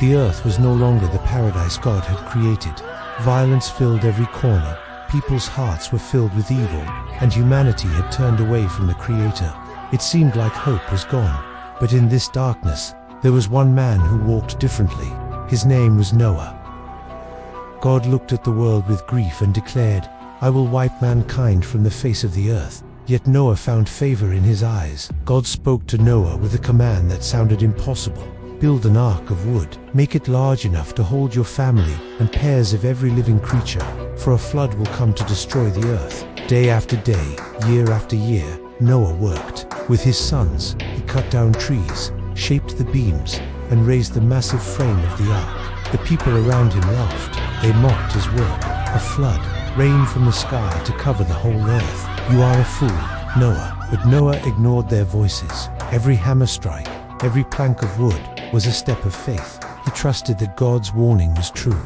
The earth was no longer the paradise God had created. Violence filled every corner, people's hearts were filled with evil, and humanity had turned away from the Creator. It seemed like hope was gone, but in this darkness, there was one man who walked differently. His name was Noah. God looked at the world with grief and declared, "I will wipe mankind from the face of the earth." Yet Noah found favor in his eyes. God spoke to Noah with a command that sounded impossible. "Build an ark of wood. Make it large enough to hold your family and pairs of every living creature, for a flood will come to destroy the earth." Day after day, year after year, Noah worked. With his sons, he cut down trees, shaped the beams, and raised the massive frame of the ark. The people around him laughed. They mocked his work. A flood rained from the sky to cover the whole earth. "You are a fool, Noah." But Noah ignored their voices. Every hammer strike, every plank of wood was a step of faith. He trusted that God's warning was true.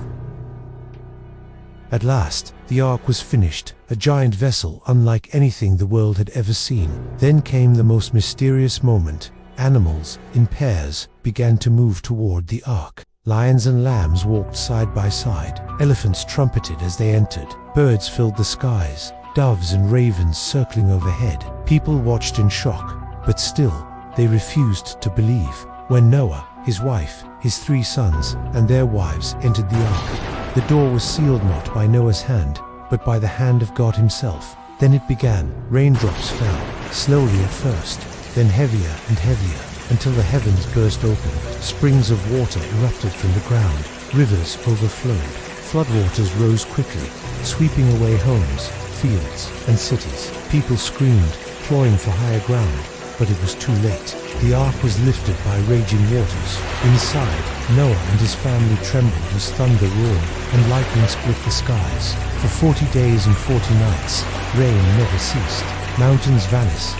At last, the ark was finished, a giant vessel unlike anything the world had ever seen. Then came the most mysterious moment. Animals, in pairs, began to move toward the ark. Lions and lambs walked side by side. Elephants trumpeted as they entered. Birds filled the skies, doves and ravens circling overhead. People watched in shock, but still, they refused to believe. When Noah, his wife, his 3 sons, and their wives entered the ark, the door was sealed not by Noah's hand, but by the hand of God himself. Then it began. Raindrops fell, slowly at first, then heavier and heavier, until the heavens burst open. Springs of water erupted from the ground. Rivers overflowed. Floodwaters rose quickly, sweeping away homes, fields, and cities. People screamed, clawing for higher ground, but it was too late. The ark was lifted by raging waters. Inside, Noah and his family trembled as thunder roared and lightning split the skies. For 40 days and 40 nights, rain never ceased. Mountains vanished.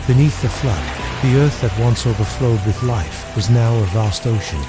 Beneath the flood, the earth that once overflowed with life was now a vast ocean.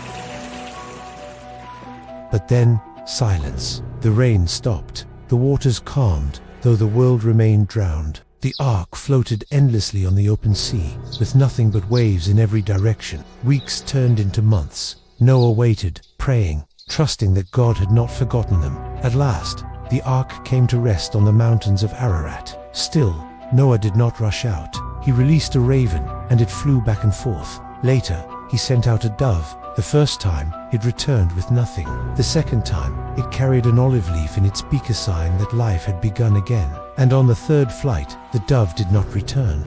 But then, silence. The rain stopped. The waters calmed, though the world remained drowned. The ark floated endlessly on the open sea, with nothing but waves in every direction. Weeks turned into months. Noah waited, praying, trusting that God had not forgotten them. At last, the ark came to rest on the mountains of Ararat. Still, Noah did not rush out. He released a raven, and it flew back and forth. Later, he sent out a dove. The first time, it returned with nothing. The second time, it carried an olive leaf in its beak, a sign that life had begun again. And on the third flight, the dove did not return.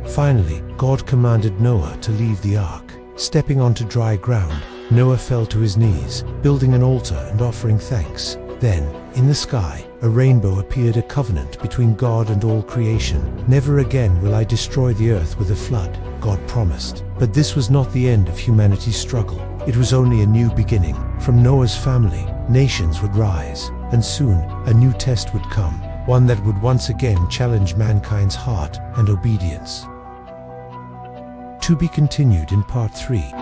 Finally, God commanded Noah to leave the ark. Stepping onto dry ground, Noah fell to his knees, building an altar and offering thanks. Then, in the sky, a rainbow appeared, a covenant between God and all creation. "Never again will I destroy the earth with a flood," God promised. But this was not the end of humanity's struggle. It was only a new beginning. From Noah's family, nations would rise, and soon a new test would come, one that would once again challenge mankind's heart and obedience. To be continued in part 3.